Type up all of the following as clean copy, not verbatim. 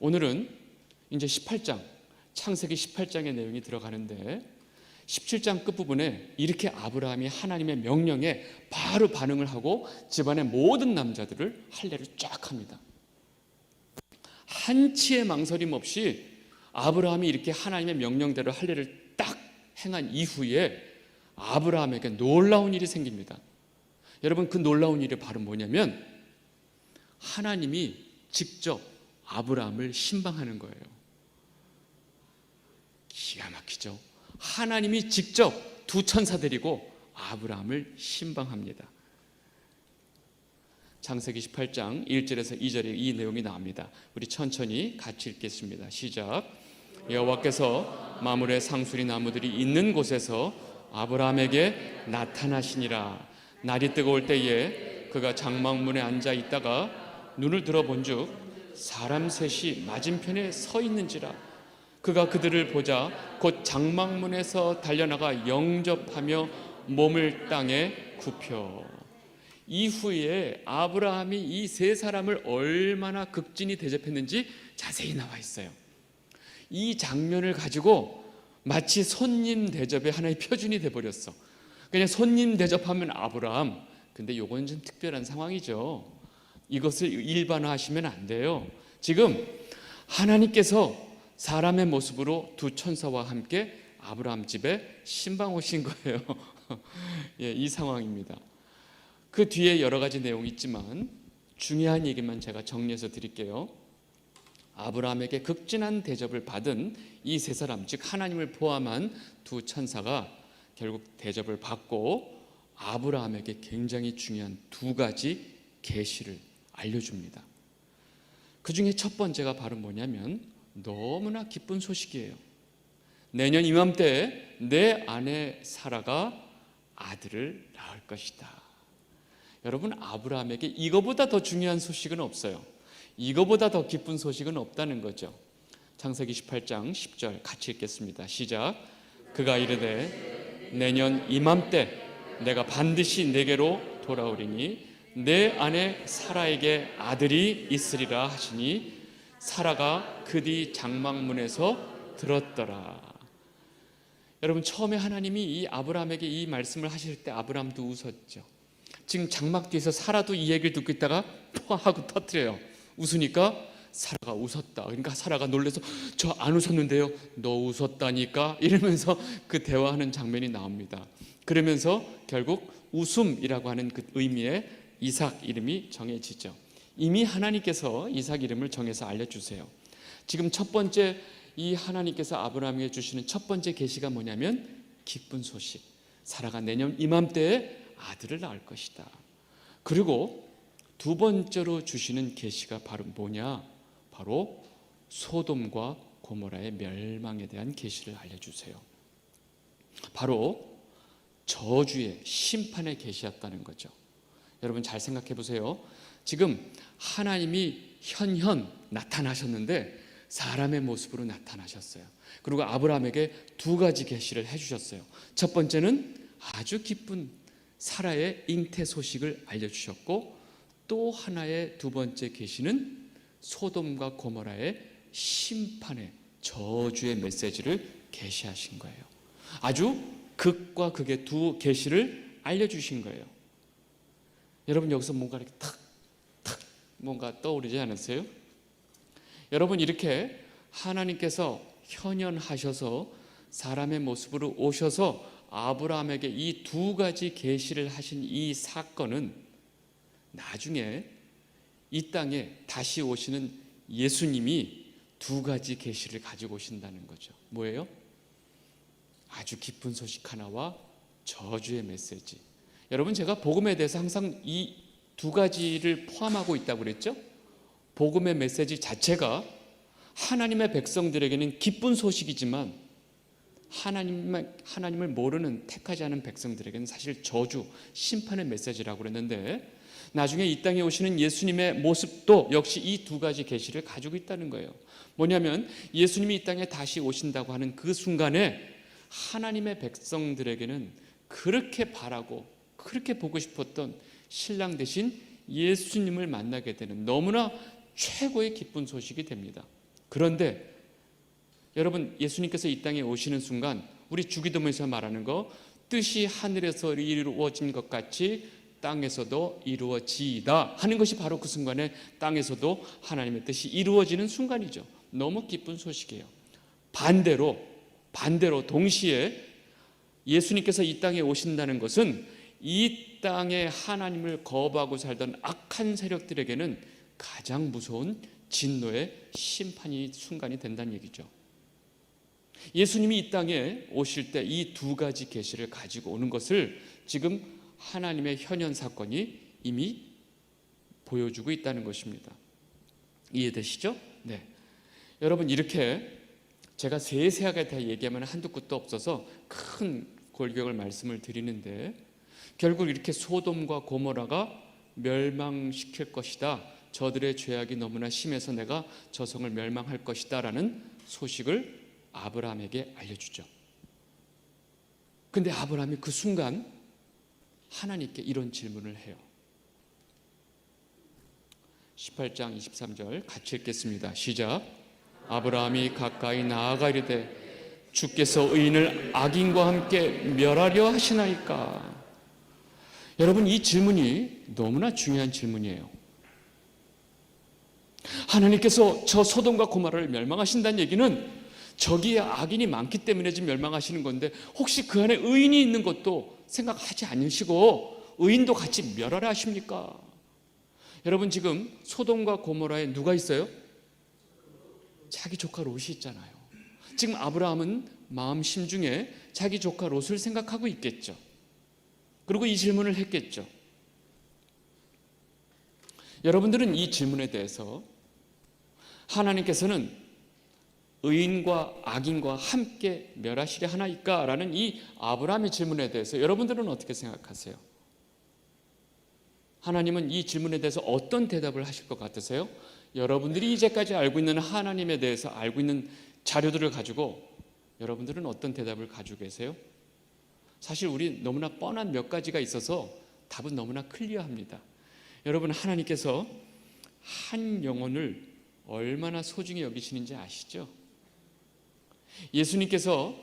오늘은 이제 18장, 창세기 18장의 내용이 들어가는데 17장 끝부분에 이렇게 아브라함이 하나님의 명령에 바로 반응을 하고 집안의 모든 남자들을 할례를 쫙 합니다. 한치의 망설임 없이 아브라함이 이렇게 하나님의 명령대로 할례를 딱 행한 이후에 아브라함에게 놀라운 일이 생깁니다. 여러분, 그 놀라운 일이 바로 뭐냐면 하나님이 직접 아브라함을 신방하는 거예요. 기가 막히죠. 하나님이 직접 두 천사 데리고 아브라함을 신방합니다. 창세기 18장 1절에서 2절에 이 내용이 나옵니다. 우리 천천히 같이 읽겠습니다. 시작. 여호와께서 마므레 상수리 나무들이 있는 곳에서 아브라함에게 나타나시니라. 날이 뜨거울 때에 그가 장막문에 앉아 있다가 눈을 들어본즉 사람 셋이 맞은편에 서 있는지라. 그가 그들을 보자 곧 장막문에서 달려나가 영접하며 몸을 땅에 굽혀. 이후에 아브라함이 이 세 사람을 얼마나 극진히 대접했는지 자세히 나와 있어요. 이 장면을 가지고 마치 손님 대접의 하나의 표준이 돼버렸어. 그냥 손님 대접하면 아브라함. 근데 요건 좀 특별한 상황이죠. 이것을 일반화하시면 안 돼요. 지금 하나님께서 사람의 모습으로 두 천사와 함께 아브라함 집에 신방 오신 거예요. 예, 이 상황입니다. 그 뒤에 여러 가지 내용이 있지만 중요한 얘기만 제가 정리해서 드릴게요. 아브라함에게 극진한 대접을 받은 이 세 사람, 즉 하나님을 포함한 두 천사가 결국 대접을 받고 아브라함에게 굉장히 중요한 두 가지 계시를 알려줍니다. 그 중에 첫 번째가 바로 뭐냐면 너무나 기쁜 소식이에요. 내년 이맘때에 내 아내 사라가 아들을 낳을 것이다. 여러분, 아브라함에게 이거보다 더 중요한 소식은 없어요. 이거보다 더 기쁜 소식은 없다는 거죠. 창세기 18장 10절 같이 읽겠습니다. 시작. 그가 이르되 내년 이맘때 내가 반드시 내게로 돌아오리니 내 아내 사라에게 아들이 있으리라 하시니 사라가 그 뒤 장막문에서 들었더라. 여러분, 처음에 하나님이 이 아브라함에게 이 말씀을 하실 때 아브라함도 웃었죠. 지금 장막 뒤에서 사라도 이 얘기를 듣고 있다가 포 하고 터뜨려요. 웃으니까 사라가 웃었다. 그러니까 사라가 놀라서 저 안 웃었는데요. 너 웃었다니까 이러면서 그 대화하는 장면이 나옵니다. 그러면서 결국 웃음이라고 하는 그 의미의 이삭 이름이 정해지죠. 이미 하나님께서 이삭 이름을 정해서 알려주세요. 지금 첫 번째 이 하나님께서 아브라함에게 주시는 첫 번째 계시가 뭐냐면 기쁜 소식. 사라가 내년 이맘때에 아들을 낳을 것이다. 그리고 두 번째로 주시는 계시가 바로 뭐냐? 바로 소돔과 고모라의 멸망에 대한 계시를 알려주세요. 바로 저주의 심판의 계시였다는 거죠. 여러분 잘 생각해 보세요. 지금 하나님이 현현 나타나셨는데 사람의 모습으로 나타나셨어요. 그리고 아브라함에게 두 가지 계시를 해주셨어요. 첫 번째는 아주 기쁜 사라의 잉태 소식을 알려주셨고, 또 하나의 두 번째 계시는 소돔과 고모라의 심판의 저주의 메시지를 계시하신 거예요. 아주 극과 극의 두 계시를 알려주신 거예요. 여러분 여기서 뭔가 이렇게 탁 뭔가 떠오르지 않았어요? 여러분, 이렇게 하나님께서 현현하셔서 사람의 모습으로 오셔서 아브라함에게 이 두 가지 계시를 하신 이 사건은 나중에 이 땅에 다시 오시는 예수님이 두 가지 계시를 가지고 오신다는 거죠. 뭐예요? 아주 기쁜 소식 하나와 저주의 메시지. 여러분, 제가 복음에 대해서 항상 이 두 가지를 포함하고 있다고 그랬죠? 복음의 메시지 자체가 하나님의 백성들에게는 기쁜 소식이지만 하나님을 모르는 택하지 않은 백성들에게는 사실 저주, 심판의 메시지라고 그랬는데, 나중에 이 땅에 오시는 예수님의 모습도 역시 이 두 가지 계시를 가지고 있다는 거예요. 뭐냐면 예수님이 이 땅에 다시 오신다고 하는 그 순간에 하나님의 백성들에게는 그렇게 바라고 그렇게 보고 싶었던 신랑 대신 예수님을 만나게 되는 너무나 최고의 기쁜 소식이 됩니다. 그런데 여러분, 예수님께서 이 땅에 오시는 순간 우리 주기도문에서 말하는 거, 뜻이 하늘에서 이루어진 것 같이 땅에서도 이루어지이다 하는 것이 바로 그 순간에 땅에서도 하나님의 뜻이 이루어지는 순간이죠. 너무 기쁜 소식이에요. 반대로 동시에 예수님께서 이 땅에 오신다는 것은 이 땅에 하나님을 거부하고 살던 악한 세력들에게는 가장 무서운 진노의 심판이 순간이 된다는 얘기죠. 예수님이 이 땅에 오실 때 이 두 가지 계시를 가지고 오는 것을 지금 하나님의 현현 사건이 이미 보여주고 있다는 것입니다. 이해되시죠? 네. 여러분, 이렇게 제가 세세하게 다 얘기하면 한두 끝도 없어서 큰 골격을 말씀을 드리는데, 결국 이렇게 소돔과 고모라가 멸망시킬 것이다, 저들의 죄악이 너무나 심해서 내가 저 성을 멸망할 것이다 라는 소식을 아브라함에게 알려주죠. 근데 아브라함이 그 순간 하나님께 이런 질문을 해요. 18장 23절 같이 읽겠습니다. 시작. 아브라함이 가까이 나아가 이르되 주께서 의인을 악인과 함께 멸하려 하시나이까. 여러분, 이 질문이 너무나 중요한 질문이에요. 하나님께서 저 소돔과 고모라를 멸망하신다는 얘기는 저기에 악인이 많기 때문에 지금 멸망하시는 건데, 혹시 그 안에 의인이 있는 것도 생각하지 않으시고 의인도 같이 멸하라 하십니까? 여러분, 지금 소돔과 고모라에 누가 있어요? 자기 조카 롯이 있잖아요. 지금 아브라함은 마음 심중에 자기 조카 롯을 생각하고 있겠죠. 그리고 이 질문을 했겠죠. 여러분들은 이 질문에 대해서 하나님께서는 의인과 악인과 함께 멸하시려 하나이까? 라는 이 아브라함의 질문에 대해서 여러분들은 어떻게 생각하세요? 하나님은 이 질문에 대해서 어떤 대답을 하실 것 같으세요? 여러분들이 이제까지 알고 있는 하나님에 대해서 알고 있는 자료들을 가지고 여러분들은 어떤 대답을 가지고 계세요? 사실 우리 너무나 뻔한 몇 가지가 있어서 답은 너무나 클리어합니다. 여러분, 하나님께서 한 영혼을 얼마나 소중히 여기시는지 아시죠? 예수님께서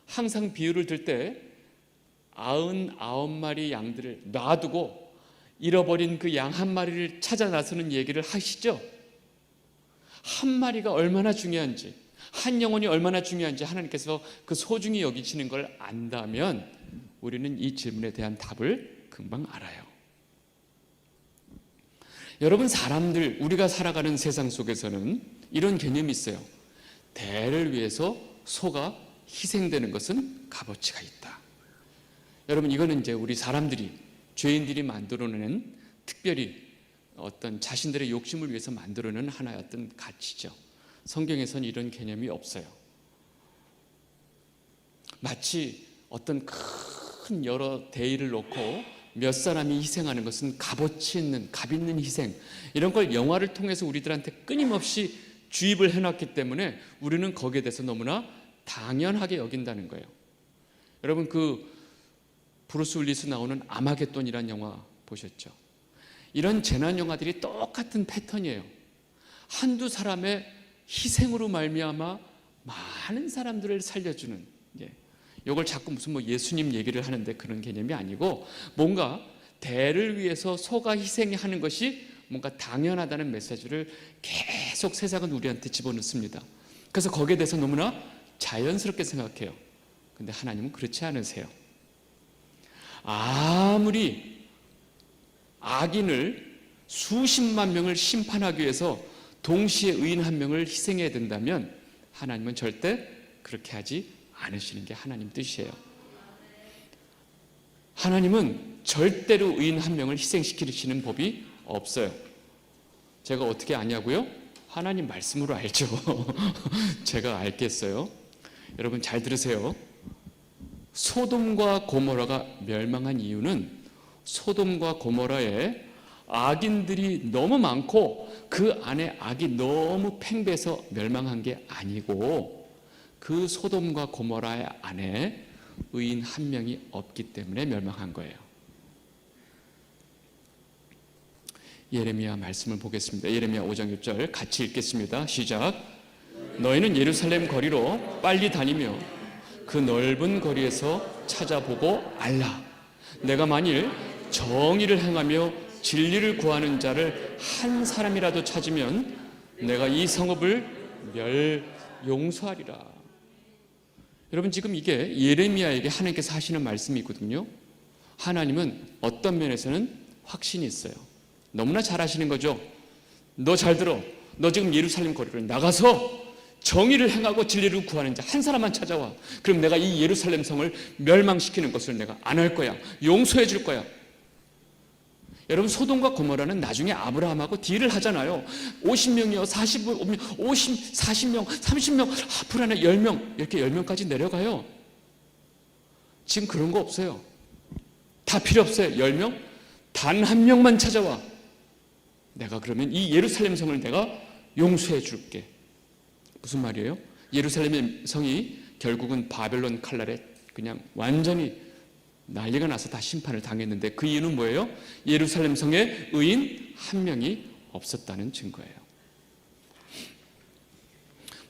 항상 비유를 들 때 99마리 양들을 놔두고 잃어버린 그 양 한 마리를 찾아 나서는 얘기를 하시죠. 한 마리가 얼마나 중요한지, 한 영혼이 얼마나 중요한지 하나님께서 그 소중히 여기시는 걸 안다면 우리는 이 질문에 대한 답을 금방 알아요. 여러분, 사람들, 우리가 살아가는 세상 속에서는 이런 개념이 있어요. 대를 위해서 소가 희생되는 것은 값어치가 있다. 여러분, 이거는 이제 우리 사람들이, 죄인들이 만들어내는, 특별히 어떤 자신들의 욕심을 위해서 만들어내는 하나의 어떤 가치죠. 성경에서는 이런 개념이 없어요. 마치 어떤 큰 여러 대의를 놓고 몇 사람이 희생하는 것은 값어치 있는, 값 있는 희생, 이런 걸 영화를 통해서 우리들한테 끊임없이 주입을 해놨기 때문에 우리는 거기에 대해서 너무나 당연하게 여긴다는 거예요. 여러분, 그 브루스 윌리스 나오는 아마겟돈이라는 영화 보셨죠? 이런 재난 영화들이 똑같은 패턴이에요. 한두 사람의 희생으로 말미암아 많은 사람들을 살려주는, 이걸 자꾸 무슨 예수님 얘기를 하는데 그런 개념이 아니고, 뭔가 대를 위해서 소가 희생하는 것이 뭔가 당연하다는 메시지를 계속 세상은 우리한테 집어넣습니다. 그래서 거기에 대해서 너무나 자연스럽게 생각해요. 근데 하나님은 그렇지 않으세요. 아무리 악인을 수십만 명을 심판하기 위해서 동시에 의인 한 명을 희생해야 된다면 하나님은 절대 그렇게 하지 않으시는 게 하나님 뜻이에요. 하나님은 절대로 의인 한 명을 희생시키시는 법이 없어요. 제가 어떻게 아냐고요? 하나님 말씀으로 알죠. 제가 알겠어요. 여러분, 잘 들으세요. 소돔과 고모라가 멸망한 이유는 소돔과 고모라에 악인들이 너무 많고 그 안에 악이 너무 팽배해서 멸망한 게 아니고, 그 소돔과 고모라 안에 의인 한 명이 없기 때문에 멸망한 거예요. 예레미야 말씀을 보겠습니다. 예레미야 5장 6절 같이 읽겠습니다. 시작. 너희는 예루살렘 거리로 빨리 다니며 그 넓은 거리에서 찾아보고 알라. 내가 만일 정의를 행하며 진리를 구하는 자를 한 사람이라도 찾으면 내가 이 성읍을 용서하리라. 여러분, 지금 이게 예레미야에게 하나님께서 하시는 말씀이 있거든요. 하나님은 어떤 면에서는 확신이 있어요. 너무나 잘 아시는 거죠. 너 잘 들어. 너 지금 예루살렘 거리를 나가서 정의를 행하고 진리를 구하는 자 한 사람만 찾아와. 그럼 내가 이 예루살렘 성을 멸망시키는 것을 내가 안 할 거야. 용서해 줄 거야. 여러분, 소돔과 고모라는 나중에 아브라함하고 딜을 하잖아요. 50명이요, 45명, 50, 40명, 30명, 불안해 10명, 이렇게 10명까지 내려가요. 지금 그런 거 없어요. 다 필요 없어요. 10명? 단 한 명만 찾아와. 내가 그러면 이 예루살렘 성을 내가 용서해 줄게. 무슨 말이에요? 예루살렘 성이 결국은 바벨론 칼날에 그냥 완전히 난리가 나서 다 심판을 당했는데, 그 이유는 뭐예요? 예루살렘 성에 의인 한 명이 없었다는 증거예요.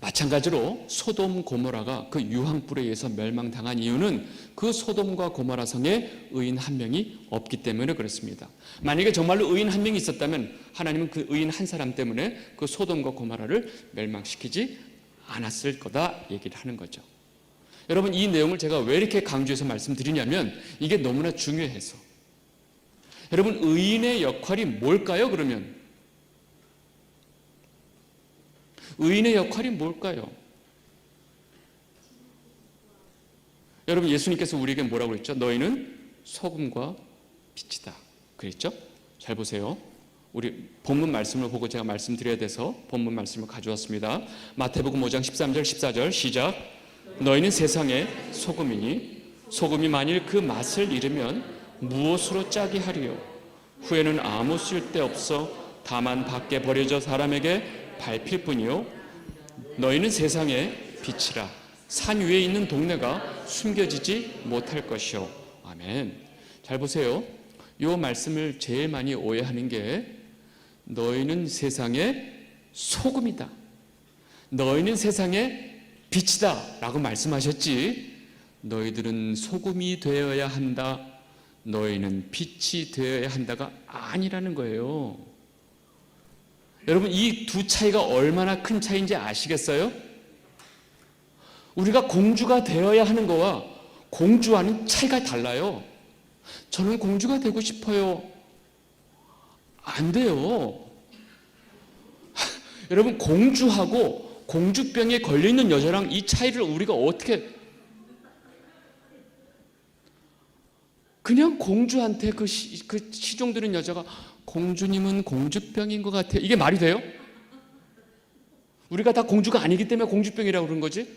마찬가지로 소돔 고모라가 그 유황불에 의해서 멸망당한 이유는 그 소돔과 고모라 성에 의인 한 명이 없기 때문에 그렇습니다. 만약에 정말로 의인 한 명이 있었다면 하나님은 그 의인 한 사람 때문에 그 소돔과 고모라를 멸망시키지 않았을 거다 얘기를 하는 거죠. 여러분, 이 내용을 제가 왜 이렇게 강조해서 말씀드리냐면 이게 너무나 중요해서. 여러분, 의인의 역할이 뭘까요? 그러면 의인의 역할이 뭘까요? 여러분, 예수님께서 우리에게 뭐라고 그랬죠? 너희는 소금과 빛이다 그랬죠? 잘 보세요. 우리 본문 말씀을 보고 제가 말씀드려야 돼서 본문 말씀을 가져왔습니다. 마태복음 5장 13절 14절 시작. 너희는 세상의 소금이니 소금이 만일 그 맛을 잃으면 무엇으로 짜게 하리요? 후에는 아무 쓸데없어 다만 밖에 버려져 사람에게 밟힐 뿐이요. 너희는 세상의 빛이라. 산 위에 있는 동네가 숨겨지지 못할 것이요. 아멘. 잘 보세요. 이 말씀을 제일 많이 오해하는 게 너희는 세상의 소금이다, 너희는 세상의 빛이다 라고 말씀하셨지, 너희들은 소금이 되어야 한다, 너희는 빛이 되어야 한다가 아니라는 거예요. 여러분, 이 두 차이가 얼마나 큰 차이인지 아시겠어요? 우리가 공주가 되어야 하는 거와 공주와는 차이가 달라요. 저는 공주가 되고 싶어요. 안 돼요. 여러분, 공주하고 공주병에 걸려있는 여자랑 이 차이를 우리가 어떻게, 그냥 공주한테 그 시종 드는 여자가 공주님은 공주병인 것 같아요, 이게 말이 돼요? 우리가 다 공주가 아니기 때문에 공주병이라고 그런 거지.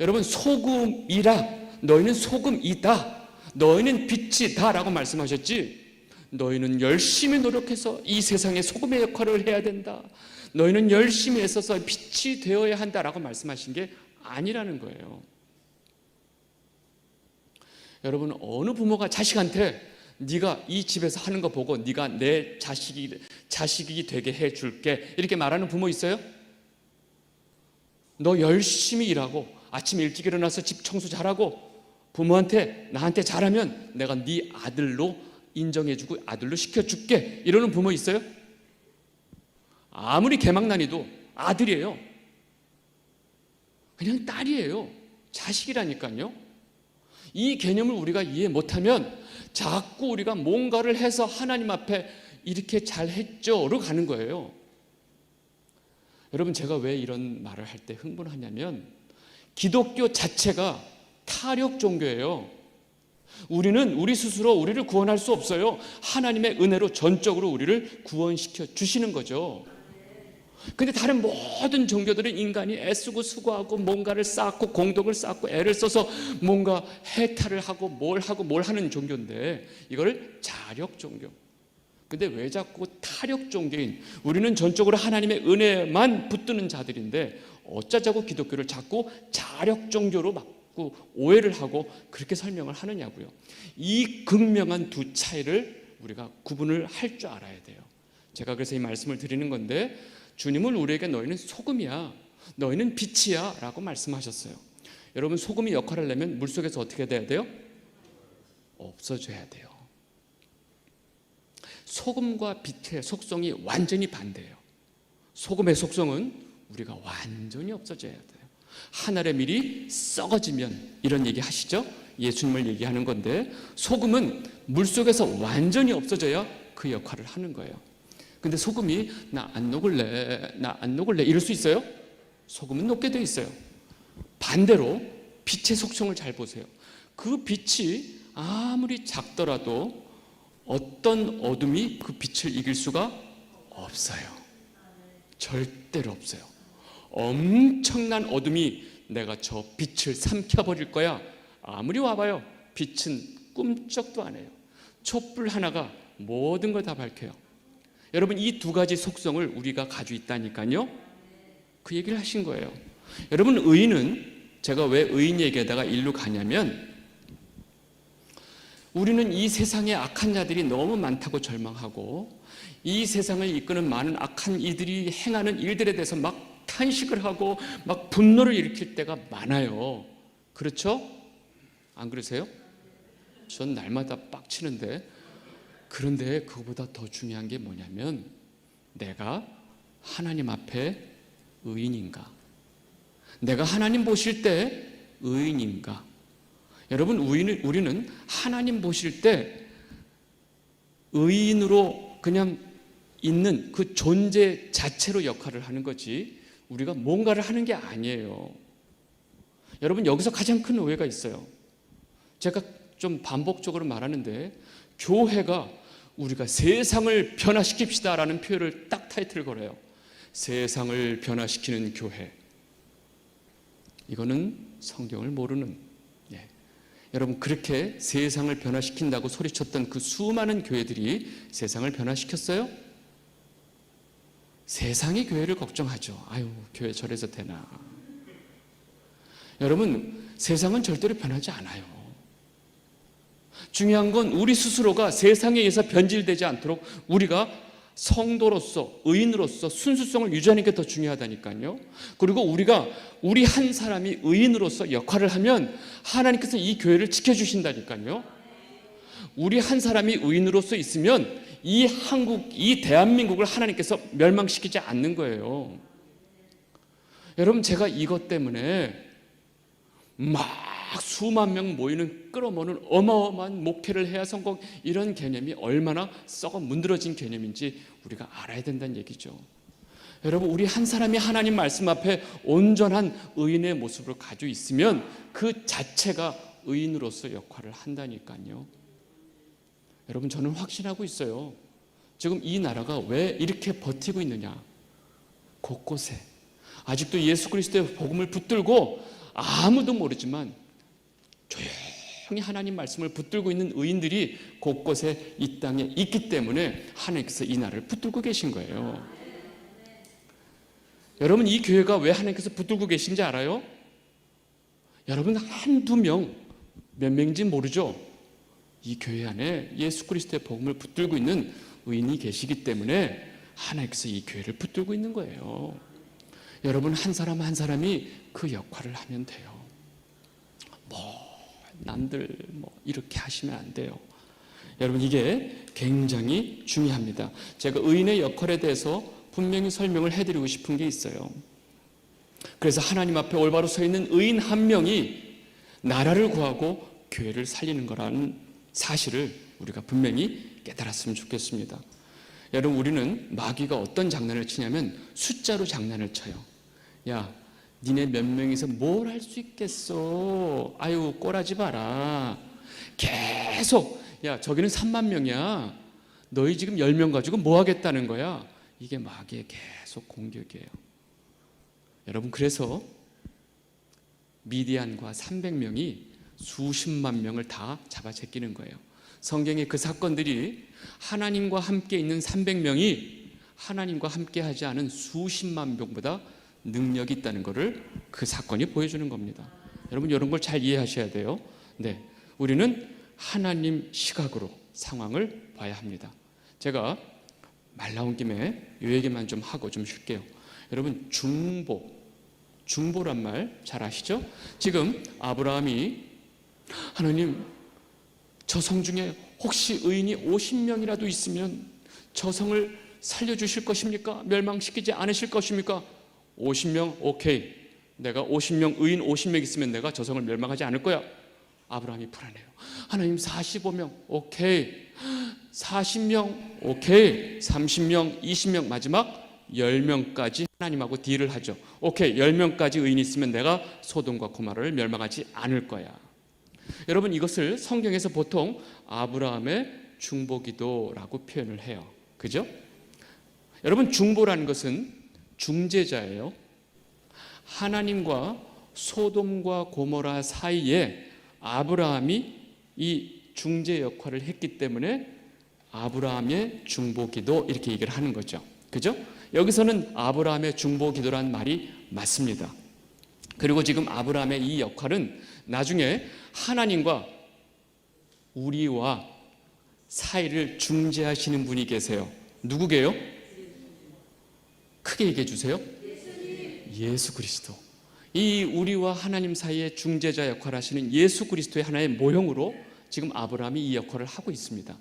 여러분, 소금이라. 너희는 소금이다, 너희는 빛이다 라고 말씀하셨지, 너희는 열심히 노력해서 이 세상에 소금의 역할을 해야 된다, 너희는 열심히 애써서 빛이 되어야 한다라고 말씀하신 게 아니라는 거예요. 여러분, 어느 부모가 자식한테 네가 이 집에서 하는 거 보고 네가 내 자식이 되게 해줄게 이렇게 말하는 부모 있어요? 너 열심히 일하고 아침 일찍 일어나서 집 청소 잘하고 부모한테 나한테 잘하면 내가 네 아들로 인정해주고 아들로 시켜줄게 이러는 부모 있어요? 아무리 개망난이도 아들이에요. 그냥 딸이에요. 자식이라니까요. 이 개념을 우리가 이해 못하면 자꾸 우리가 뭔가를 해서 하나님 앞에 이렇게 잘했죠로 가는 거예요. 여러분, 제가 왜 이런 말을 할 때 흥분하냐면 기독교 자체가 타력 종교예요. 우리는 우리 스스로 우리를 구원할 수 없어요. 하나님의 은혜로 전적으로 우리를 구원시켜 주시는 거죠. 근데 다른 모든 종교들은 인간이 애쓰고 수고하고 뭔가를 쌓고 공덕을 쌓고 애를 써서 뭔가 해탈을 하고 뭘 하는 종교인데 이걸 자력 종교. 근데 왜 자꾸 타력 종교인, 우리는 전적으로 하나님의 은혜만 붙드는 자들인데 어쩌자고 기독교를 자꾸 자력 종교로 막고 오해를 하고 그렇게 설명을 하느냐고요. 이 극명한 두 차이를 우리가 구분을 할 줄 알아야 돼요. 제가 그래서 이 말씀을 드리는 건데, 주님은 우리에게 너희는 소금이야, 너희는 빛이야 라고 말씀하셨어요. 여러분, 소금이 역할을 하려면 물속에서 어떻게 돼야 돼요? 없어져야 돼요. 소금과 빛의 속성이 완전히 반대예요. 소금의 속성은 우리가 완전히 없어져야 돼요. 한 알의 밀이 썩어지면, 이런 얘기 하시죠? 예수님을 얘기하는 건데, 소금은 물속에서 완전히 없어져야 그 역할을 하는 거예요. 근데 소금이 나 안 녹을래 이럴 수 있어요? 소금은 녹게 돼 있어요. 반대로 빛의 속성을 잘 보세요. 그 빛이 아무리 작더라도 어떤 어둠이 그 빛을 이길 수가 없어요. 절대로 없어요. 엄청난 어둠이 내가 저 빛을 삼켜버릴 거야. 아무리 와봐요. 빛은 꿈쩍도 안 해요. 촛불 하나가 모든 걸 다 밝혀요. 여러분, 이 두 가지 속성을 우리가 가지고 있다니까요. 그 얘기를 하신 거예요. 여러분, 의인은, 제가 왜 의인 얘기하다가 일로 가냐면, 우리는 이 세상에 악한 자들이 너무 많다고 절망하고, 이 세상을 이끄는 많은 악한 이들이 행하는 일들에 대해서 막 탄식을 하고 막 분노를 일으킬 때가 많아요. 그렇죠? 안 그러세요? 전 날마다 빡치는데, 그런데 그거보다 더 중요한 게 뭐냐면, 내가 하나님 앞에 의인인가? 내가 하나님 보실 때 의인인가? 여러분, 우리는 하나님 보실 때 의인으로 그냥 있는 그 존재 자체로 역할을 하는 거지, 우리가 뭔가를 하는 게 아니에요. 여러분, 여기서 가장 큰 오해가 있어요. 제가 좀 반복적으로 말하는데, 교회가 우리가 세상을 변화시킵시다 라는 표현을 딱 타이틀을 걸어요. 세상을 변화시키는 교회. 이거는 성경을 모르는, 여러분, 그렇게 세상을 변화시킨다고 소리쳤던 그 수많은 교회들이 세상을 변화시켰어요? 세상이 교회를 걱정하죠. 아유, 교회 저래서 되나. 여러분, 세상은 절대로 변하지 않아요. 중요한 건 우리 스스로가 세상에 의해서 변질되지 않도록 우리가 성도로서, 의인으로서 순수성을 유지하는 게 더 중요하다니까요. 그리고 우리 한 사람이 의인으로서 역할을 하면 하나님께서 이 교회를 지켜주신다니까요. 우리 한 사람이 의인으로서 있으면 이 한국, 이 대한민국을 하나님께서 멸망시키지 않는 거예요. 여러분, 제가 이것 때문에 막 수만 명 모이는, 끌어모으는 어마어마한 목회를 해야 성공, 이런 개념이 얼마나 썩어 문드러진 개념인지 우리가 알아야 된다는 얘기죠. 여러분, 우리 한 사람이 하나님 말씀 앞에 온전한 의인의 모습을 가지고 있으면 그 자체가 의인으로서 역할을 한다니까요. 여러분, 저는 확신하고 있어요. 지금 이 나라가 왜 이렇게 버티고 있느냐. 곳곳에 아직도 예수 그리스도의 복음을 붙들고 아무도 모르지만 조용히 하나님 말씀을 붙들고 있는 의인들이 곳곳에 이 땅에 있기 때문에 하나님께서 이 나라를 붙들고 계신 거예요. 여러분, 이 교회가 왜 하나님께서 붙들고 계신지 알아요? 여러분, 한두 명, 몇 명인지 모르죠? 이 교회 안에 예수 그리스도의 복음을 붙들고 있는 의인이 계시기 때문에 하나님께서 이 교회를 붙들고 있는 거예요. 여러분, 한 사람 한 사람이 그 역할을 하면 돼요. 남들 이렇게 하시면 안 돼요. 여러분, 이게 굉장히 중요합니다. 제가 의인의 역할에 대해서 분명히 설명을 해드리고 싶은 게 있어요. 그래서 하나님 앞에 올바로 서 있는 의인 한 명이 나라를 구하고 교회를 살리는 거라는 사실을 우리가 분명히 깨달았으면 좋겠습니다. 여러분, 우리는 마귀가 어떤 장난을 치냐면 숫자로 장난을 쳐요. 야, 니네 몇 명이서 뭘 할 수 있겠어. 아유, 꼴하지 마라. 계속, 야, 저기는 3만 명이야. 너희 지금 10명 가지고 뭐 하겠다는 거야. 이게 마귀의 계속 공격이에요. 여러분, 그래서 미디안과 300명이 수십만 명을 다 잡아 제끼는 거예요. 성경의 그 사건들이 하나님과 함께 있는 300명이 하나님과 함께 하지 않은 수십만 명보다 능력이 있다는 것을 그 사건이 보여주는 겁니다. 여러분, 이런 걸 잘 이해하셔야 돼요. 네, 우리는 하나님 시각으로 상황을 봐야 합니다. 제가 말 나온 김에 이 얘기만 좀 하고 좀 쉴게요. 여러분, 중보, 중보란 말 잘 아시죠? 지금 아브라함이 하나님, 저 성 중에 혹시 의인이 50명이라도 있으면 저 성을 살려주실 것입니까? 멸망시키지 않으실 것입니까? 50명 오케이. 내가 50명 의인 50명 있으면 내가 저 성을 멸망하지 않을 거야. 아브라함이 불안해요. 하나님 45명 오케이. 40명 오케이. 30명 20명 마지막 10명까지 하나님하고 딜을 하죠. 오케이, 10명까지 의인이 있으면 내가 소돔과 고모라를 멸망하지 않을 거야. 여러분, 이것을 성경에서 보통 아브라함의 중보기도라고 표현을 해요. 그죠? 여러분, 중보라는 것은 중재자예요. 하나님과 소돔과 고모라 사이에 아브라함이 이 중재 역할을 했기 때문에 아브라함의 중보기도 이렇게 얘기를 하는 거죠. 그죠? 여기서는 아브라함의 중보기도란 말이 맞습니다. 그리고 지금 아브라함의 이 역할은 나중에 하나님과 우리와 사이를 중재하시는 분이 계세요. 누구게요? 크게 얘기해 주세요. 예수 그리스도. 이 우리와 하나님 사이의 중재자 역할을 하시는 예수 그리스도의 하나의 모형으로 지금 아브라함이 이 역할을 하고 있습니다.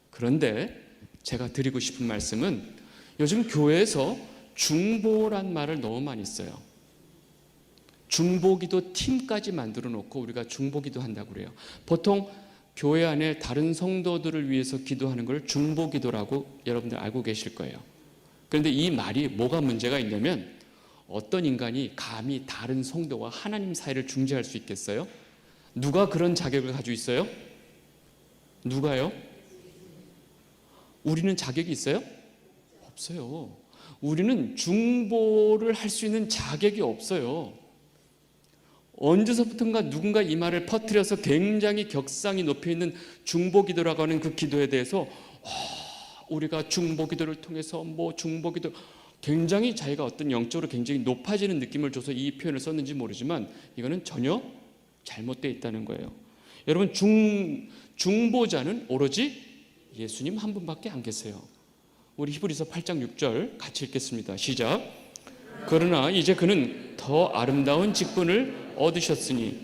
그런데 제가 드리고 싶은 말씀은 요즘 교회에서 중보란 말을 너무 많이 써요. 중보기도 팀까지 만들어 놓고 우리가 중보기도 한다고 그래요. 보통 교회 안에 다른 성도들을 위해서 기도하는 걸 중보기도라고 여러분들 알고 계실 거예요. 그런데 이 말이 뭐가 문제가 있냐면 어떤 인간이 감히 다른 성도와 하나님 사이를 중재할 수 있겠어요? 누가 그런 자격을 가지고 있어요? 누가요? 우리는 자격이 있어요? 없어요. 우리는 중보를 할 수 있는 자격이 없어요. 언제서부턴가 누군가 이 말을 퍼뜨려서 굉장히 격상이 높여 있는 중보기도라고 하는 그 기도에 대해서 우리가 중보기도를 통해서 중보기도 굉장히 자기가 어떤 영적으로 굉장히 높아지는 느낌을 줘서 이 표현을 썼는지 모르지만 이거는 전혀 잘못되어 있다는 거예요. 여러분, 중보자는 오로지 예수님 한 분밖에 안 계세요. 우리 히브리서 8장 6절 같이 읽겠습니다. 시작. 그러나 이제 그는 더 아름다운 직분을 얻으셨으니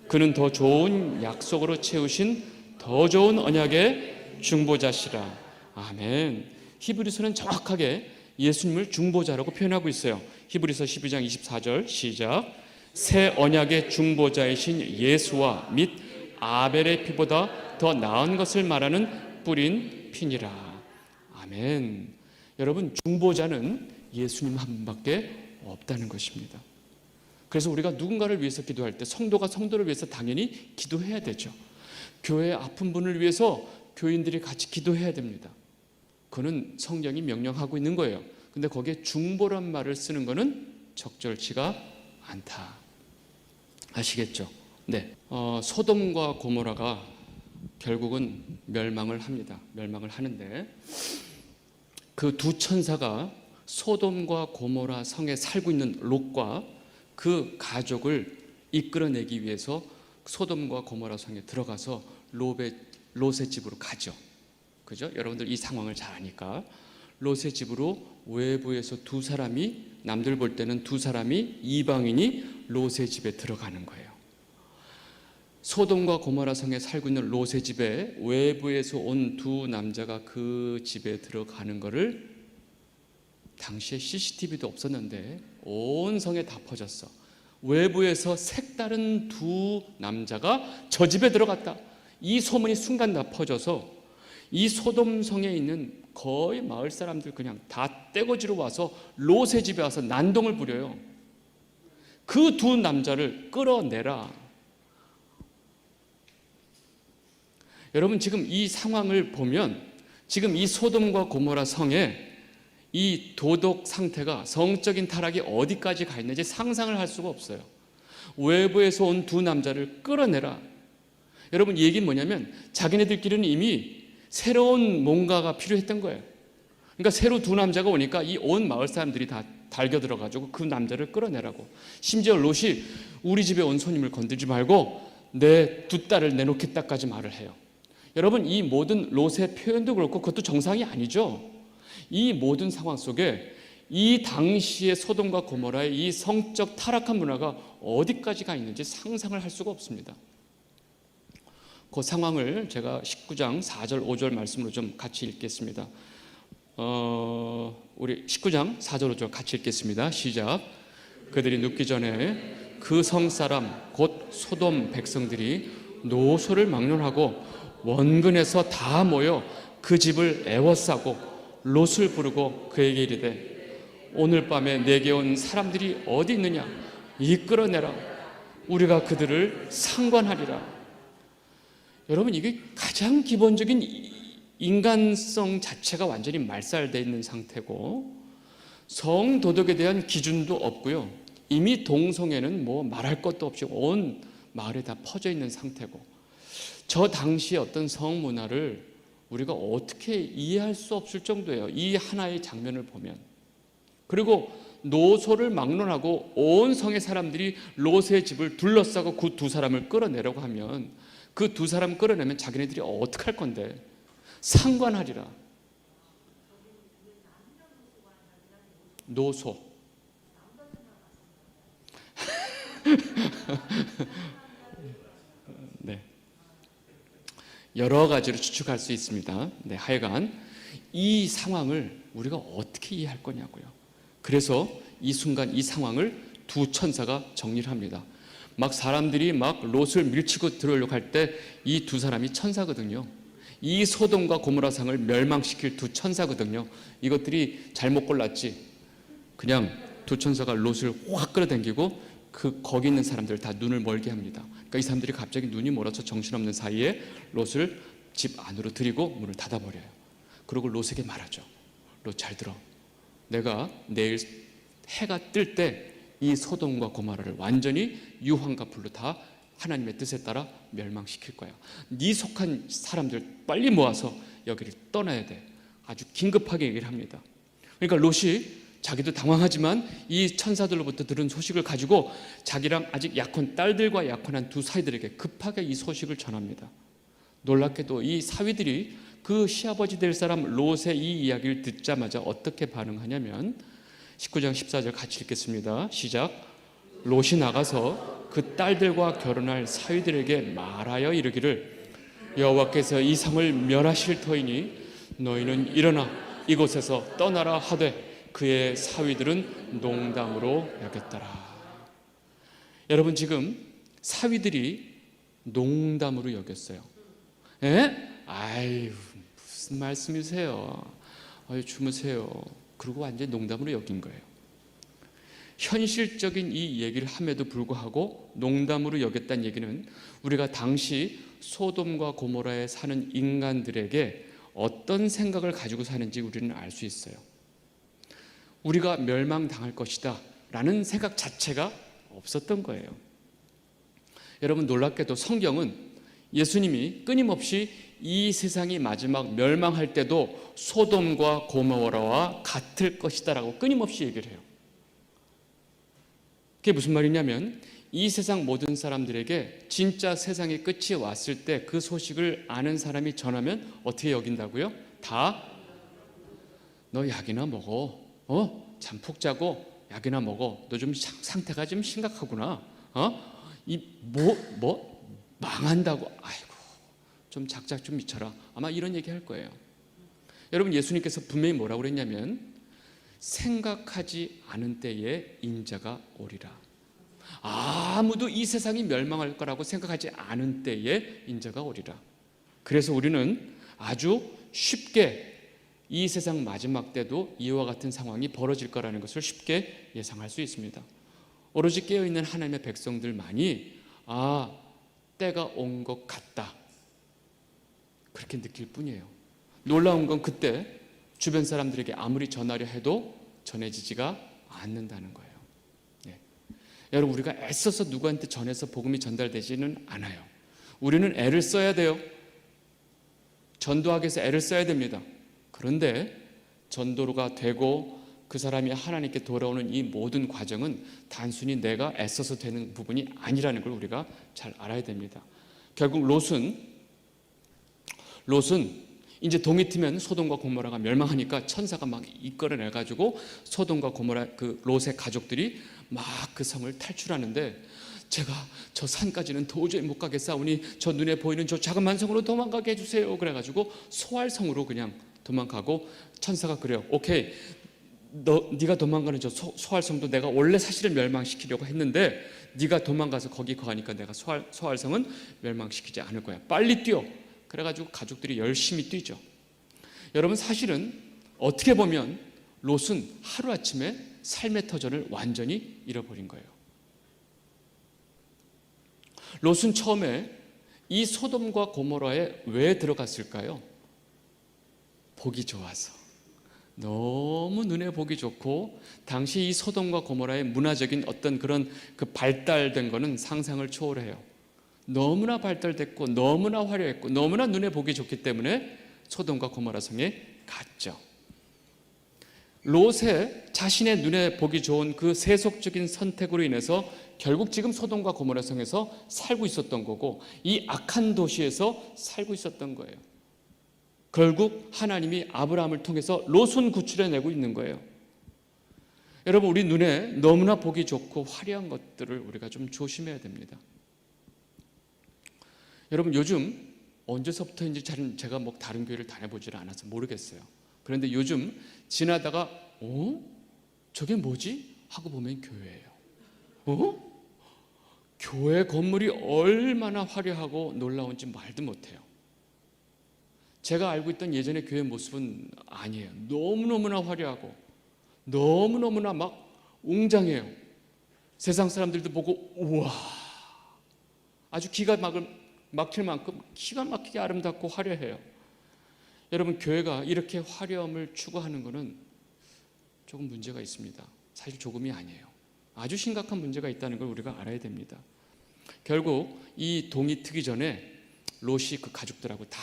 그는 더 좋은 약속으로 채우신 더 좋은 언약의 중보자시라. 아멘. 히브리서는 정확하게 예수님을 중보자라고 표현하고 있어요. 히브리서 12장 24절 시작. 새 언약의 중보자이신 예수와 및 아벨의 피보다 더 나은 것을 말하는 뿌린 피니라. 아멘. 여러분, 중보자는 예수님 한 분밖에 없다는 것입니다. 그래서 우리가 누군가를 위해서 기도할 때 성도가 성도를 위해서 당연히 기도해야 되죠. 교회의 아픈 분을 위해서 교인들이 같이 기도해야 됩니다. 그는 성경이 명령하고 있는 거예요. 근데 거기에 중보란 말을 쓰는 거는 적절치가 않다. 아시겠죠? 네. 소돔과 고모라가 결국은 멸망을 합니다. 멸망을 하는데 그 두 천사가 소돔과 고모라 성에 살고 있는 롯과 그 가족을 이끌어내기 위해서 소돔과 고모라 성에 들어가서 롯의 집으로 가죠. 그죠? 여러분들 이 상황을 잘 아니까 롯의 집으로 외부에서 두 사람이, 남들 볼 때는 두 사람이, 이방인이 롯의 집에 들어가는 거예요. 소돔과 고모라 성에 살고 있는 롯의 집에 외부에서 온 두 남자가 그 집에 들어가는 거를 당시에 CCTV도 없었는데 온 성에 다 퍼졌어. 외부에서 색다른 두 남자가 저 집에 들어갔다. 이 소문이 순간 다 퍼져서 이 소돔 성에 있는 거의 마을 사람들 그냥 다 떼거지로 와서 롯의 집에 와서 난동을 부려요. 그 두 남자를 끌어내라. 여러분, 지금 이 상황을 보면 지금 이 소돔과 고모라 성에 이 도덕 상태가, 성적인 타락이 어디까지 가 있는지 상상을 할 수가 없어요. 외부에서 온 두 남자를 끌어내라. 여러분, 이 얘기는 뭐냐면 자기네들끼리는 이미 새로운 뭔가가 필요했던 거예요. 그러니까 새로 두 남자가 오니까 이 온 마을 사람들이 다 달겨들어가지고 그 남자를 끌어내라고. 심지어 롯이 우리 집에 온 손님을 건들지 말고 내 두 딸을 내놓겠다까지 말을 해요. 여러분, 이 모든 롯의 표현도 그렇고 그것도 정상이 아니죠. 이 모든 상황 속에 이 당시의 소돔과 고모라의 이 성적 타락한 문화가 어디까지 가 있는지 상상을 할 수가 없습니다. 그 상황을 제가 19장 4절 5절 말씀으로 좀 같이 읽겠습니다. 우리 19장 4절 5절 같이 읽겠습니다. 시작. 그들이 눕기 전에 그 성사람 곧 소돔 백성들이 노소를 막론하고 원근에서 다 모여 그 집을 애워싸고 롯을 부르고 그에게 이르되 오늘 밤에 내게 온 사람들이 어디 있느냐 이끌어내라 우리가 그들을 상관하리라. 여러분, 이게 가장 기본적인 인간성 자체가 완전히 말살되어 있는 상태고 성도덕에 대한 기준도 없고요. 이미 동성애는 뭐 말할 것도 없이 온 마을에 다 퍼져 있는 상태고, 저 당시의 어떤 성문화를 우리가 어떻게 이해할 수 없을 정도예요. 이 하나의 장면을 보면. 그리고 노소를 막론하고 온 성의 사람들이 롯의 집을 둘러싸고 그 두 사람을 끌어내려고 하면, 그 두 사람 끌어내면 자기네들이 어떻게 할 건데? 상관하리라. 노소. 네. 여러 가지로 추측할 수 있습니다. 네, 하여간 이 상황을 우리가 어떻게 이해할 거냐고요. 그래서 이 순간 이 상황을 두 천사가 정리를 합니다. 막 사람들이 막 롯을 밀치고 들어오려고 할 때 이 두 사람이 천사거든요. 이 소돔과 고모라 상을 멸망시킬 두 천사거든요. 이것들이 잘못 골랐지. 그냥 두 천사가 롯을 확 끌어당기고 거기 있는 사람들 다 눈을 멀게 합니다. 그러니까 이 사람들이 갑자기 눈이 멀어서 정신없는 사이에 롯을 집 안으로 들이고 문을 닫아버려요. 그리고 롯에게 말하죠. 롯 잘 들어. 내가 내일 해가 뜰 때 이 소돔과 고모라를 완전히 유황과 불로 다 하나님의 뜻에 따라 멸망시킬 거야. 네 속한 사람들 빨리 모아서 여기를 떠나야 돼. 아주 긴급하게 얘기를 합니다. 그러니까 롯이 자기도 당황하지만 이 천사들로부터 들은 소식을 가지고 자기랑 아직 약혼 딸들과 약혼한 두 사위들에게 급하게 이 소식을 전합니다. 놀랍게도 이 사위들이 그 시아버지 될 사람 롯의 이 이야기를 듣자마자 어떻게 반응하냐면 19장 14절 같이 읽겠습니다. 시작. 롯이 나가서 그 딸들과 결혼할 사위들에게 말하여 이르기를 여호와께서 이 성을 멸하실 터이니 너희는 일어나 이곳에서 떠나라 하되 그의 사위들은 농담으로 여겼더라. 여러분, 지금 사위들이 농담으로 여겼어요. 에? 아유, 무슨 말씀이세요? 아유, 주무세요. 그리고 완전히 농담으로 여긴 거예요. 현실적인 이 얘기를 함에도 불구하고 농담으로 여겼다는 얘기는 우리가 당시 소돔과 고모라에 사는 인간들에게 어떤 생각을 가지고 사는지 우리는 알 수 있어요. 우리가 멸망당할 것이다 라는 생각 자체가 없었던 거예요. 여러분, 놀랍게도 성경은 예수님이 끊임없이 이 세상이 마지막 멸망할 때도 소돔과 고모라와 같을 것이다 라고 끊임없이 얘기를 해요. 그게 무슨 말이냐면 이 세상 모든 사람들에게 진짜 세상의 끝이 왔을 때 그 소식을 아는 사람이 전하면 어떻게 여긴다고요? 다 너 약이나 먹어. 잠푹 자고 약이나 먹어. 너 좀 상태가 좀 심각하구나. 망한다고. 아이고, 좀 작작 좀 미쳐라. 아마 이런 얘기 할 거예요. 여러분, 예수님께서 분명히 뭐라고 그랬냐면 생각하지 않은 때에 인자가 오리라. 아무도 이 세상이 멸망할 거라고 생각하지 않은 때에 인자가 오리라. 그래서 우리는 아주 쉽게 이 세상 마지막 때도 이와 같은 상황이 벌어질 거라는 것을 쉽게 예상할 수 있습니다. 오로지 깨어있는 하나님의 백성들만이 때가 온 것 같다 그렇게 느낄 뿐이에요. 놀라운 건 그때 주변 사람들에게 아무리 전하려 해도 전해지지가 않는다는 거예요. 네. 여러분, 우리가 애써서 누구한테 전해서 복음이 전달되지는 않아요. 우리는 애를 써야 돼요. 전도하기 위해서 애를 써야 됩니다. 그런데 전도가 되고 그 사람이 하나님께 돌아오는 이 모든 과정은 단순히 내가 애써서 되는 부분이 아니라는 걸 우리가 잘 알아야 됩니다. 결국 롯은 이제 동이 트면 소돔과 고모라가 멸망하니까 천사가 막 이끌어내 가지고 소돔과 고모라 그 롯의 가족들이 막 그 성을 탈출하는데, 제가 저 산까지는 도저히 못 가겠사오니 저 눈에 보이는 저 자그마한 성으로 도망가게 해주세요. 그래가지고 소알성으로 그냥 도망가고, 천사가 그래요. 오케이, 네가 도망가는 저 소알성도 내가 원래 사실은 멸망시키려고 했는데 네가 도망가서 거기 거하니까 내가 소알성은 멸망시키지 않을 거야. 빨리 뛰어. 그래가지고 가족들이 열심히 뛰죠. 여러분, 사실은 어떻게 보면 롯은 하루아침에 삶의 터전을 완전히 잃어버린 거예요. 롯은 처음에 이 소돔과 고모라에 왜 들어갔을까요? 보기 좋아서. 너무 눈에 보기 좋고, 당시 이 소돔과 고모라의 문화적인 어떤 그런 그 발달된 거는 상상을 초월해요. 너무나 발달됐고 너무나 화려했고 너무나 눈에 보기 좋기 때문에 소돔과 고모라 성에 갔죠. 롯의 자신의 눈에 보기 좋은 그 세속적인 선택으로 인해서 결국 지금 소돔과 고모라 성에서 살고 있었던 거고, 이 악한 도시에서 살고 있었던 거예요. 결국 하나님이 아브라함을 통해서 롯은 구출해내고 있는 거예요. 여러분, 우리 눈에 너무나 보기 좋고 화려한 것들을 우리가 좀 조심해야 됩니다. 여러분, 요즘 언제서부터인지 제가 뭐 다른 교회를 다녀보지를 않아서 모르겠어요. 그런데 요즘 지나다가 저게 뭐지? 하고 보면 교회예요. 교회 건물이 얼마나 화려하고 놀라운지 말도 못해요. 제가 알고 있던 예전의 교회 모습은 아니에요. 너무너무나 화려하고 너무너무나 막 웅장해요. 세상 사람들도 보고 우와, 아주 기가 막힐 만큼 기가 막히게 아름답고 화려해요. 여러분, 교회가 이렇게 화려함을 추구하는 것은 조금 문제가 있습니다. 사실 조금이 아니에요. 아주 심각한 문제가 있다는 걸 우리가 알아야 됩니다. 결국 이 동이 트기 전에 롯이 그 가족들하고 다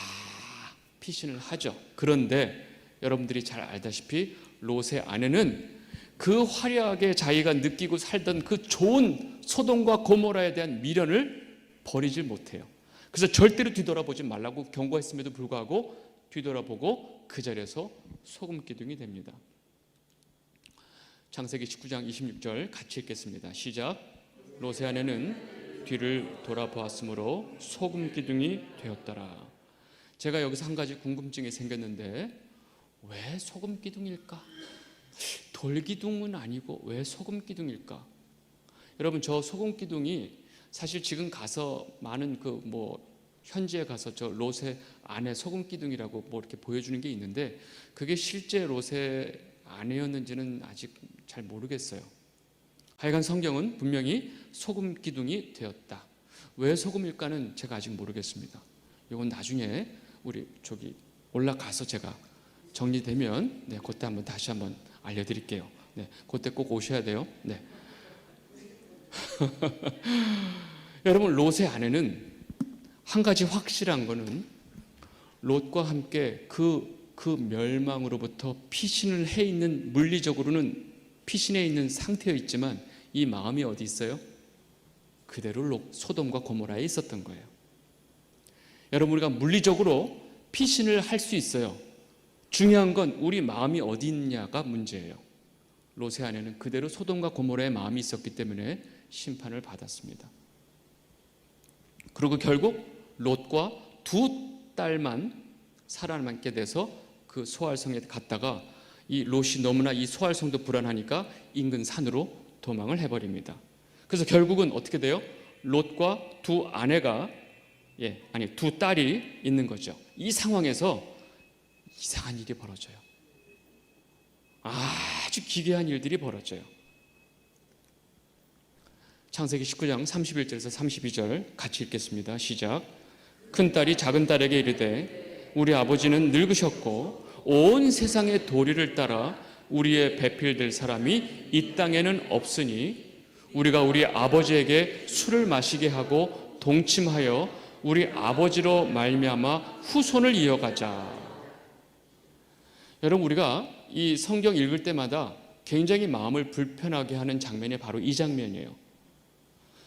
피신을 하죠. 그런데 여러분들이 잘 알다시피 롯의 아내는 그 화려하게 자기가 느끼고 살던 그 좋은 소돔과 고모라에 대한 미련을 버리질 못해요. 그래서 절대로 뒤돌아보지 말라고 경고했음에도 불구하고 뒤돌아보고 그 자리에서 소금 기둥이 됩니다. 창세기 19장 26절 같이 읽겠습니다. 시작. 롯의 아내는 뒤를 돌아보았으므로 소금 기둥이 되었더라. 제가 여기서 한 가지 궁금증이 생겼는데, 왜 소금 기둥일까? 돌 기둥은 아니고 왜 소금 기둥일까? 여러분, 저 소금 기둥이 사실 지금 가서 많은 현지에 가서 저 롯의 아내 소금 기둥이라고 이렇게 보여주는 게 있는데, 그게 실제 롯의 아내였는지는 아직 잘 모르겠어요. 하여간 성경은 분명히 소금 기둥이 되었다. 왜 소금일까는 제가 아직 모르겠습니다. 이건 나중에 우리 올라가서 제가 정리되면 그때 다시 한번 알려드릴게요. 그때 꼭 오셔야 돼요. 여러분, 롯의 아내는 한 가지 확실한 거는 롯과 함께 그 멸망으로부터 피신을 해 있는, 물리적으로는 피신해 있는 상태에 있지만 이 마음이 어디 있어요? 그대로 소돔과 고모라에 있었던 거예요. 여러분, 우리가 물리적으로 피신을 할 수 있어요. 중요한 건 우리 마음이 어디 있냐가 문제예요. 롯의 아내는 그대로 소돔과 고모라의 마음이 있었기 때문에 심판을 받았습니다. 그리고 결국 롯과 두 딸만 살아남게 돼서 그 소알성에 갔다가, 이 롯이 너무나 이 소알성도 불안하니까 인근 산으로 도망을 해버립니다. 그래서 결국은 어떻게 돼요? 롯과 두 아내가 두 딸이 있는 거죠. 이 상황에서 이상한 일이 벌어져요. 아주 기괴한 일들이 벌어져요. 창세기 19장 31절에서 32절 같이 읽겠습니다. 시작. 큰딸이 작은딸에게 이르되 우리 아버지는 늙으셨고 온 세상의 도리를 따라 우리의 배필될 사람이 이 땅에는 없으니 우리가 우리 아버지에게 술을 마시게 하고 동침하여 우리 아버지로 말미암아 후손을 이어가자. 여러분, 우리가 이 성경 읽을 때마다 굉장히 마음을 불편하게 하는 장면이 바로 이 장면이에요.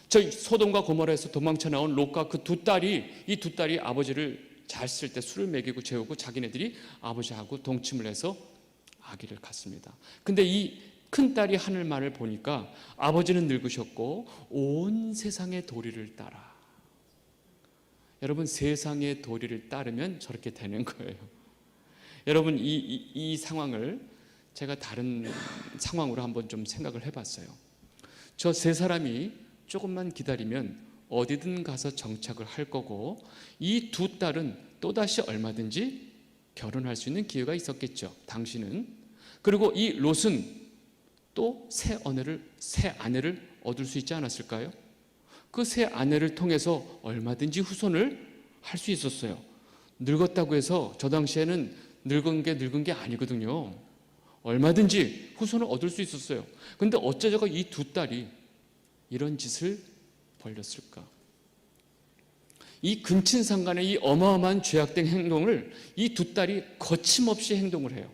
저 소돔과 고모라에서 도망쳐 나온 롯과 그 두 딸이 아버지를 잤을 때 술을 먹이고 재우고 자기네들이 아버지하고 동침을 해서 아기를 갖습니다. 근데 이 큰딸이 하늘만을 보니까 아버지는 늙으셨고 온 세상의 도리를 따라. 여러분, 세상의 도리를 따르면 저렇게 되는 거예요. 여러분, 이 상황을 제가 다른 상황으로 한번 좀 생각을 해봤어요. 저 세 사람이 조금만 기다리면 어디든 가서 정착을 할 거고, 이 두 딸은 또다시 얼마든지 결혼할 수 있는 기회가 있었겠죠, 당신은. 그리고 이 롯은 또 새 아내를 얻을 수 있지 않았을까요? 그 새 아내를 통해서 얼마든지 후손을 할 수 있었어요. 늙었다고 해서 저 당시에는 늙은 게 아니거든요. 얼마든지 후손을 얻을 수 있었어요. 근데 어쩌다가 이 두 딸이 이런 짓을 벌렸을까? 이 근친상간의 이 어마어마한 죄악된 행동을 이 두 딸이 거침없이 행동을 해요.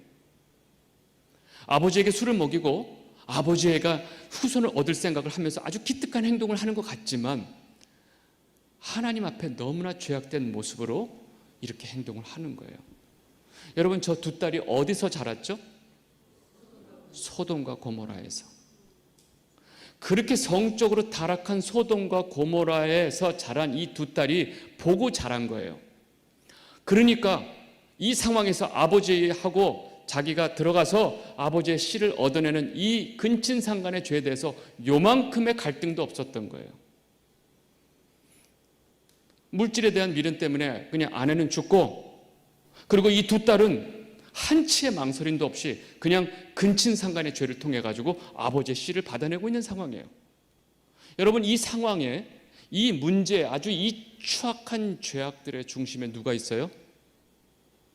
아버지에게 술을 먹이고 아버지가 후손을 얻을 생각을 하면서 아주 기특한 행동을 하는 것 같지만 하나님 앞에 너무나 죄악된 모습으로 이렇게 행동을 하는 거예요. 여러분, 저 두 딸이 어디서 자랐죠? 소돔과 고모라에서. 그렇게 성적으로 타락한 소돔과 고모라에서 자란 이 두 딸이 보고 자란 거예요. 그러니까 이 상황에서 아버지하고 자기가 들어가서 아버지의 씨를 얻어내는 이 근친상간의 죄에 대해서 요만큼의 갈등도 없었던 거예요. 물질에 대한 미련 때문에 그냥 아내는 죽고, 그리고 이 두 딸은 한치의 망설임도 없이 그냥 근친상간의 죄를 통해 가지고 아버지의 씨를 받아내고 있는 상황이에요. 여러분, 이 상황에, 이 문제, 아주 이 추악한 죄악들의 중심에 누가 있어요?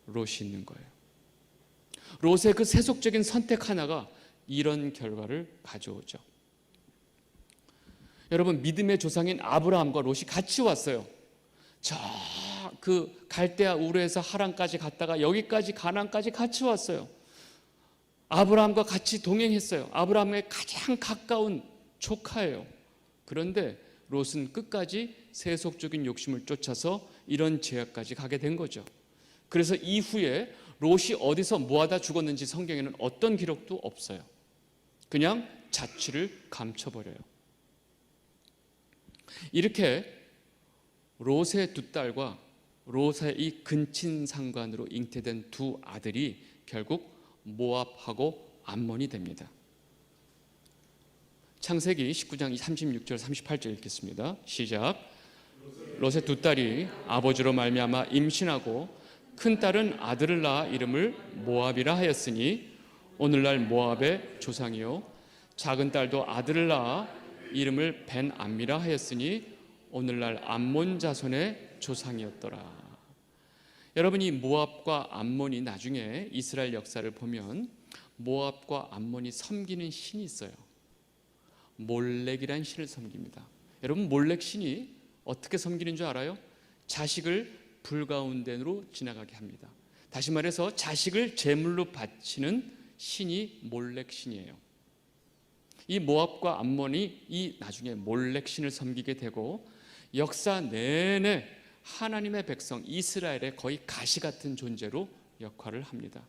롯이 있는 거예요. 롯의 그 세속적인 선택 하나가 이런 결과를 가져오죠. 여러분, 믿음의 조상인 아브라함과 롯이 같이 왔어요. 저 그 갈대아 우르에서 하란까지 갔다가 여기까지 가나안까지 같이 왔어요. 아브라함과 같이 동행했어요. 아브라함의 가장 가까운 조카예요. 그런데 롯은 끝까지 세속적인 욕심을 쫓아서 이런 죄악까지 가게 된 거죠. 그래서 이후에 롯이 어디서 뭐하다 죽었는지 성경에는 어떤 기록도 없어요. 그냥 자취를 감춰버려요. 이렇게 롯의 두 딸과 롯의 이 근친상간으로 잉태된 두 아들이 결국 모압하고 암몬이 됩니다. 창세기 19장 36절 38절 읽겠습니다. 시작. 롯의 두 딸이 아버지로 말미암아 임신하고 큰 딸은 아들을 낳아 이름을 모압이라 하였으니 오늘날 모압의 조상이요, 작은 딸도 아들을 낳아 이름을 벤암미라 하였으니 오늘날 암몬 자손의 조상이었더라. 여러분, 이 모압과 암몬이 나중에 이스라엘 역사를 보면 모압과 암몬이 섬기는 신이 있어요. 몰렉이란 신을 섬깁니다. 여러분, 몰렉 신이 어떻게 섬기는 줄 알아요? 자식을 불 가운데로 지나가게 합니다. 다시 말해서 자식을 제물로 바치는 신이 몰렉 신이에요. 이 모압과 암몬이 이 나중에 몰렉 신을 섬기게 되고 역사 내내 하나님의 백성 이스라엘의 거의 가시 같은 존재로 역할을 합니다.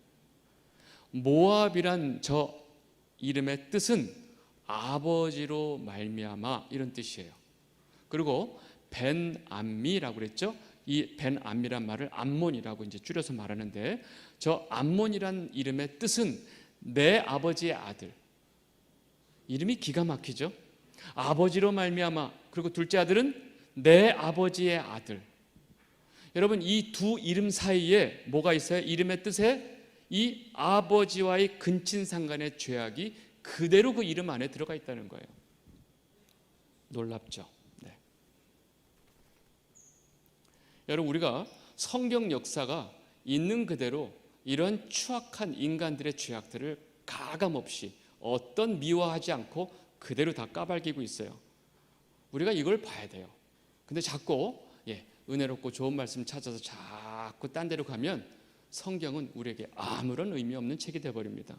모압이란 저 이름의 뜻은 아버지로 말미암아 이런 뜻이에요. 그리고 벤암미라고 그랬죠. 이 벤암미란 말을 암몬이라고 이제 줄여서 말하는데, 저 암몬이란 이름의 뜻은 내 아버지의 아들. 이름이 기가 막히죠. 아버지로 말미암아, 그리고 둘째 아들은 내 아버지의 아들. 여러분, 이 두 이름 사이에 뭐가 있어요? 이름의 뜻에 이 아버지와의 근친상간의 죄악이 그대로 그 이름 안에 들어가 있다는 거예요. 놀랍죠? 네. 여러분, 우리가 성경 역사가 있는 그대로 이런 추악한 인간들의 죄악들을 가감없이 어떤 미워하지 않고 그대로 다 까발기고 있어요. 우리가 이걸 봐야 돼요. 근데 자꾸 은혜롭고 좋은 말씀 찾아서 자꾸 딴 데로 가면 성경은 우리에게 아무런 의미 없는 책이 되어버립니다.